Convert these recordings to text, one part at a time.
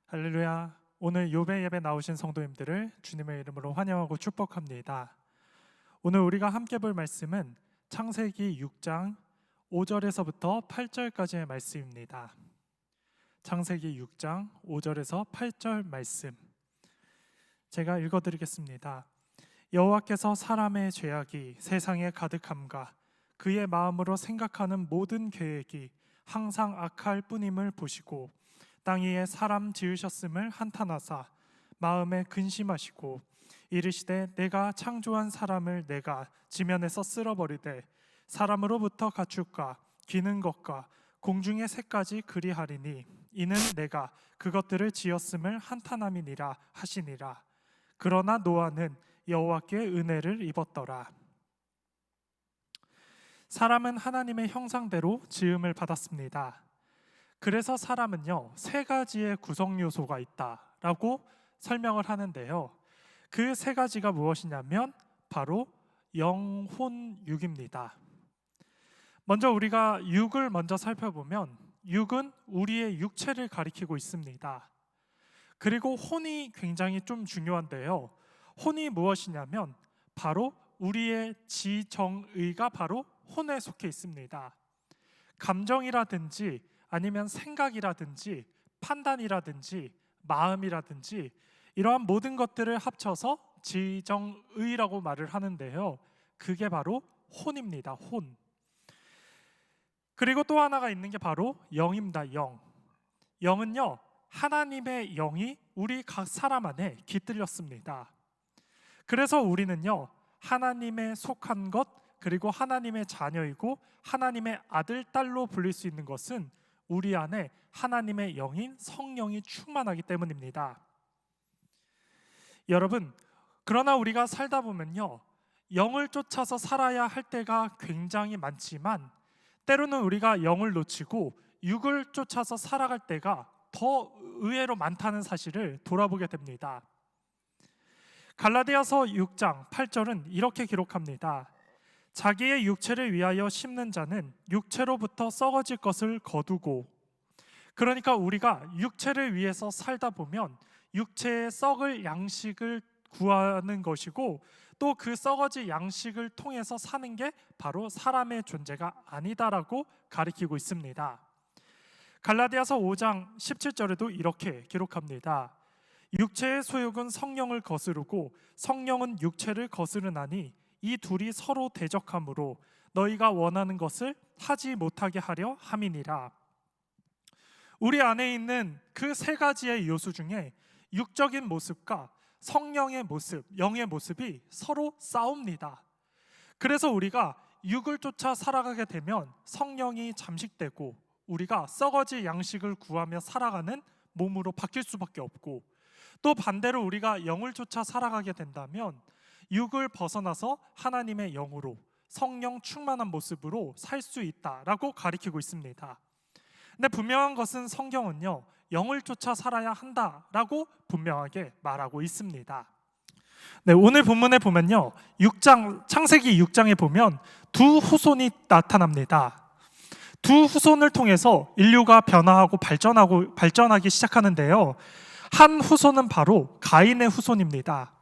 할렐루야. 오늘 요배 예배 나오신 성도님들을 주님의 이름으로 환영하고 축복합니다. 오늘 우리가 함께 볼 말씀은 창세기 6장 5절에서부터 8절까지의 말씀입니다. 창세기 6장 5절에서 8절 말씀 제가 읽어드리겠습니다. 여호와께서 사람의 죄악이 세상에 가득함과 그의 마음으로 생각하는 모든 계획이 항상 악할 뿐임을 보시고 땅 위에 사람 지으셨음을 한탄하사 마음에 근심하시고 이르시되 내가 창조한 사람을 내가 지면에서 쓸어버리되 사람으로부터 가축과 기는 것과 공중의 새까지 그리하리니 이는 내가 그것들을 지었음을 한탄함이니라 하시니라. 그러나 노아는 여호와께 은혜를 입었더라. 사람은 하나님의 형상대로 지음을 받았습니다. 그래서 사람은요, 세 가지의 구성 요소가 있다라고 설명을 하는데요. 그 세 가지가 무엇이냐면 바로 영, 혼, 육입니다. 먼저 우리가 육을 먼저 살펴보면 육은 우리의 육체를 가리키고 있습니다. 그리고 혼이 굉장히 좀 중요한데요. 혼이 무엇이냐면 바로 우리의 지정의가 바로 혼에 속해 있습니다. 감정이라든지 아니면 생각이라든지 판단이라든지 마음이라든지 이러한 모든 것들을 합쳐서 지정의라고 말을 하는데요. 그게 바로 혼입니다. 혼. 그리고 또 하나가 있는 게 바로 영입니다. 영. 영은요, 하나님의 영이 우리 각 사람 안에 깃들였습니다. 그래서 우리는요, 하나님의 속한 것 그리고 하나님의 자녀이고 하나님의 아들, 딸로 불릴 수 있는 것은 우리 안에 하나님의 영인 성령이 충만하기 때문입니다. 여러분, 그러나 우리가 살다 보면요, 영을 쫓아서 살아야 할 때가 굉장히 많지만 때로는 우리가 영을 놓치고 육을 쫓아서 살아갈 때가 더 의외로 많다는 사실을 돌아보게 됩니다. 갈라디아서 6장 8절은 이렇게 기록합니다. 자기의 육체를 위하여 심는 자는 육체로부터 썩어질 것을 거두고, 그러니까 우리가 육체를 위해서 살다 보면 육체의 썩을 양식을 구하는 것이고 또 그 썩어질 양식을 통해서 사는 게 바로 사람의 존재가 아니다라고 가리키고 있습니다. 갈라디아서 5장 17절에도 이렇게 기록합니다. 육체의 소욕은 성령을 거스르고 성령은 육체를 거스르나니 이 둘이 서로 대적하므로 너희가 원하는 것을 하지 못하게 하려 함이니라. 우리 안에 있는 그 세 가지의 요소 중에 육적인 모습과 성령의 모습, 영의 모습이 서로 싸웁니다. 그래서 우리가 육을 쫓아 살아가게 되면 성령이 잠식되고 우리가 썩어질 양식을 구하며 살아가는 몸으로 바뀔 수밖에 없고, 또 반대로 우리가 영을 쫓아 살아가게 된다면 육을 벗어나서 하나님의 영으로 성령 충만한 모습으로 살 수 있다라고 가리키고 있습니다. 근데 분명한 것은 성경은요, 영을 쫓아 살아야 한다라고 분명하게 말하고 있습니다. 네, 오늘 본문에 보면요, 창세기 6장에 보면 두 후손이 나타납니다. 두 후손을 통해서 인류가 변화하고 발전하기 시작하는데요. 한 후손은 바로 가인의 후손입니다.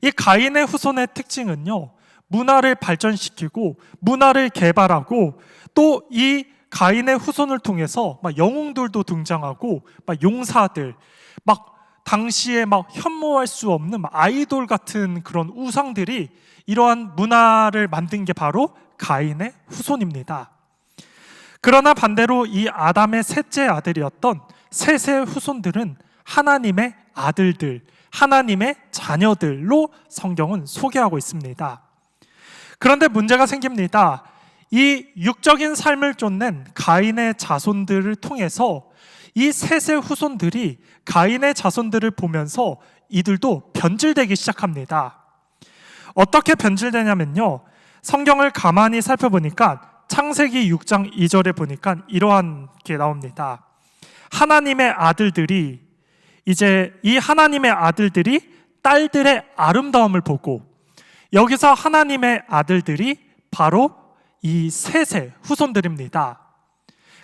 이 가인의 후손의 특징은요, 문화를 발전시키고 문화를 개발하고 또 이 가인의 후손을 통해서 막 영웅들도 등장하고 막 용사들, 막 당시에 막 현모할 수 없는 아이돌 같은 그런 우상들이 이러한 문화를 만든 게 바로 가인의 후손입니다. 그러나 반대로 이 아담의 셋째 아들이었던 셋의 후손들은 하나님의 아들들, 하나님의 자녀들로 성경은 소개하고 있습니다. 그런데 문제가 생깁니다. 이 육적인 삶을 쫓는 가인의 자손들을 통해서 이 셋의 후손들이 가인의 자손들을 보면서 이들도 변질되기 시작합니다. 어떻게 변질되냐면요, 성경을 가만히 살펴보니까 창세기 6장 2절에 보니까 이러한 게 나옵니다. 하나님의 아들들이 이제 이 하나님의 아들들이 딸들의 아름다움을 보고, 여기서 하나님의 아들들이 바로 이 셋의 후손들입니다.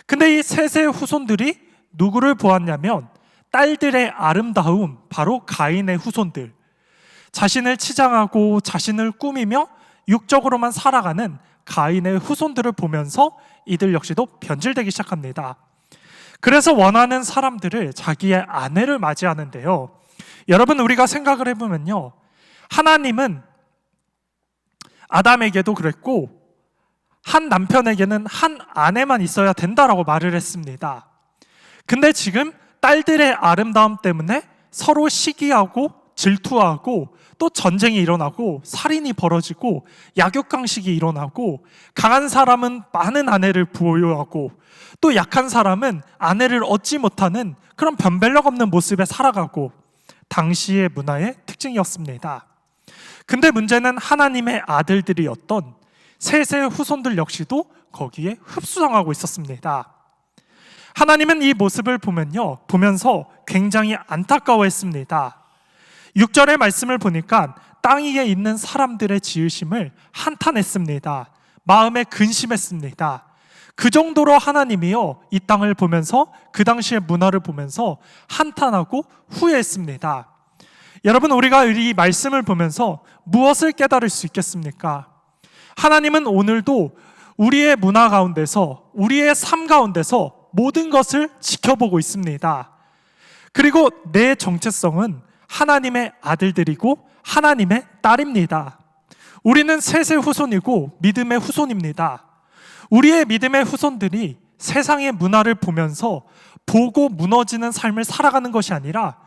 근데 이 셋의 후손들이 누구를 보았냐면 딸들의 아름다움, 바로 가인의 후손들, 자신을 치장하고 자신을 꾸미며 육적으로만 살아가는 가인의 후손들을 보면서 이들 역시도 변질되기 시작합니다. 그래서 원하는 사람들을 자기의 아내를 맞이하는데요. 여러분, 우리가 생각을 해보면요, 하나님은 아담에게도 그랬고 한 남편에게는 한 아내만 있어야 된다라고 말을 했습니다. 근데 지금 딸들의 아름다움 때문에 서로 시기하고 질투하고 또 전쟁이 일어나고 살인이 벌어지고 약육강식이 일어나고 강한 사람은 많은 아내를 부여하고 또 약한 사람은 아내를 얻지 못하는 그런 변별력 없는 모습에 살아가고 당시의 문화의 특징이었습니다. 근데 문제는 하나님의 아들들이었던 셋의 후손들 역시도 거기에 흡수당하고 있었습니다. 하나님은 이 모습을 보면서 굉장히 안타까워했습니다. 6절의 말씀을 보니까 땅 위에 있는 사람들의 지으심을 한탄했습니다. 마음에 근심했습니다. 그 정도로 하나님이요, 이 땅을 보면서 그 당시의 문화를 보면서 한탄하고 후회했습니다. 여러분, 우리가 이 말씀을 보면서 무엇을 깨달을 수 있겠습니까? 하나님은 오늘도 우리의 문화 가운데서, 우리의 삶 가운데서 모든 것을 지켜보고 있습니다. 그리고 내 정체성은 하나님의 아들들이고 하나님의 딸입니다. 우리는 셋의 후손이고 믿음의 후손입니다. 우리의 믿음의 후손들이 세상의 문화를 보면서 보고 무너지는 삶을 살아가는 것이 아니라,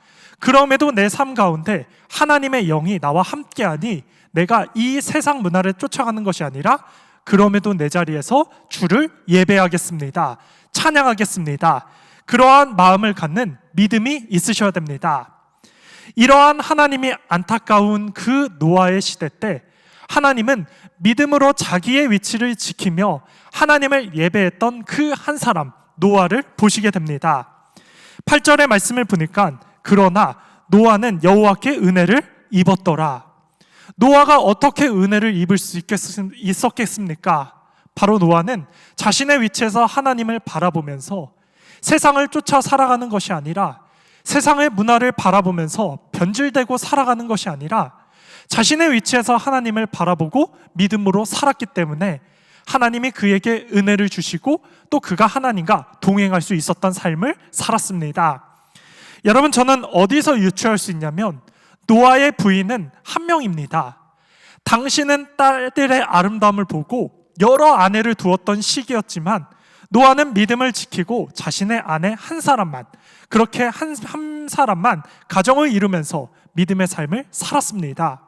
그럼에도 내 삶 가운데 하나님의 영이 나와 함께하니 내가 이 세상 문화를 쫓아가는 것이 아니라 그럼에도 내 자리에서 주를 예배하겠습니다, 찬양하겠습니다, 그러한 마음을 갖는 믿음이 있으셔야 됩니다. 이러한 하나님이 안타까운 그 노아의 시대 때 하나님은 믿음으로 자기의 위치를 지키며 하나님을 예배했던 그 한 사람 노아를 보시게 됩니다. 8절의 말씀을 보니까 그러나 노아는 여호와께 은혜를 입었더라. 노아가 어떻게 은혜를 입을 수 있었겠습니까? 바로 노아는 자신의 위치에서 하나님을 바라보면서 세상을 쫓아 살아가는 것이 아니라, 세상의 문화를 바라보면서 변질되고 살아가는 것이 아니라 자신의 위치에서 하나님을 바라보고 믿음으로 살았기 때문에 하나님이 그에게 은혜를 주시고 또 그가 하나님과 동행할 수 있었던 삶을 살았습니다. 여러분, 저는 어디서 유추할 수 있냐면 노아의 부인은 한 명입니다. 당신은 딸들의 아름다움을 보고 여러 아내를 두었던 시기였지만 노아는 믿음을 지키고 자신의 아내 한 사람만, 그렇게 한 사람만 가정을 이루면서 믿음의 삶을 살았습니다.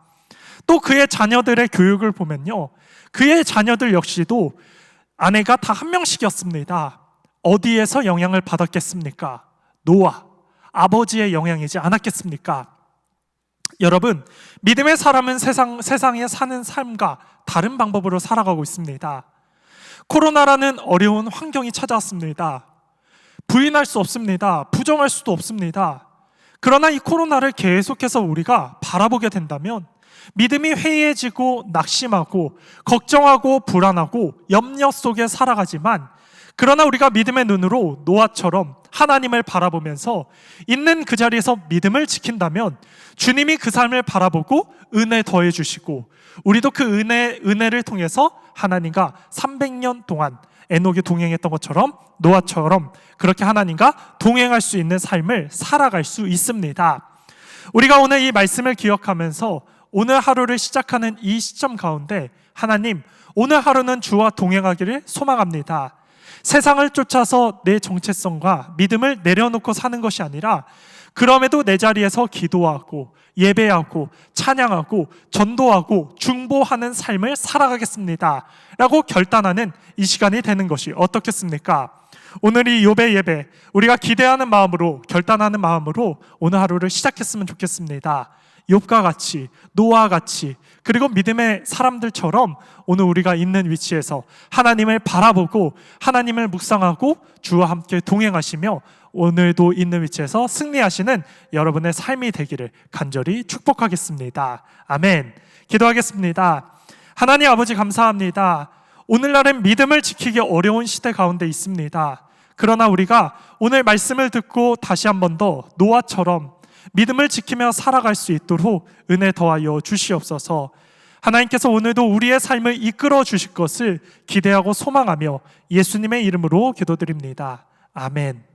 또 그의 자녀들의 교육을 보면요, 그의 자녀들 역시도 아내가 다 한 명씩이었습니다. 어디에서 영향을 받았겠습니까? 노아, 아버지의 영향이지 않았겠습니까? 여러분, 믿음의 사람은 세상에 사는 삶과 다른 방법으로 살아가고 있습니다. 코로나라는 어려운 환경이 찾아왔습니다. 부인할 수 없습니다. 부정할 수도 없습니다. 그러나 이 코로나를 계속해서 우리가 바라보게 된다면 믿음이 회의해지고 낙심하고 걱정하고 불안하고 염려 속에 살아가지만, 그러나 우리가 믿음의 눈으로 노아처럼 하나님을 바라보면서 있는 그 자리에서 믿음을 지킨다면 주님이 그 삶을 바라보고 은혜 더해 주시고, 우리도 그 은혜를 통해서 하나님과 300년 동안 에녹이 동행했던 것처럼 노아처럼 그렇게 하나님과 동행할 수 있는 삶을 살아갈 수 있습니다. 우리가 오늘 이 말씀을 기억하면서 오늘 하루를 시작하는 이 시점 가운데 하나님, 오늘 하루는 주와 동행하기를 소망합니다. 세상을 쫓아서 내 정체성과 믿음을 내려놓고 사는 것이 아니라 그럼에도 내 자리에서 기도하고 예배하고 찬양하고 전도하고 중보하는 삶을 살아가겠습니다 라고 결단하는 이 시간이 되는 것이 어떻겠습니까? 오늘 이 욥의 예배, 우리가 기대하는 마음으로, 결단하는 마음으로 오늘 하루를 시작했으면 좋겠습니다. 욥과 같이, 노아와 같이, 그리고 믿음의 사람들처럼 오늘 우리가 있는 위치에서 하나님을 바라보고 하나님을 묵상하고 주와 함께 동행하시며 오늘도 있는 위치에서 승리하시는 여러분의 삶이 되기를 간절히 축복하겠습니다. 아멘. 기도하겠습니다. 하나님 아버지, 감사합니다. 오늘날은 믿음을 지키기 어려운 시대 가운데 있습니다. 그러나 우리가 오늘 말씀을 듣고 다시 한 번 더 노아처럼 믿음을 지키며 살아갈 수 있도록 은혜 더하여 주시옵소서. 하나님께서 오늘도 우리의 삶을 이끌어 주실 것을 기대하고 소망하며 예수님의 이름으로 기도드립니다. 아멘.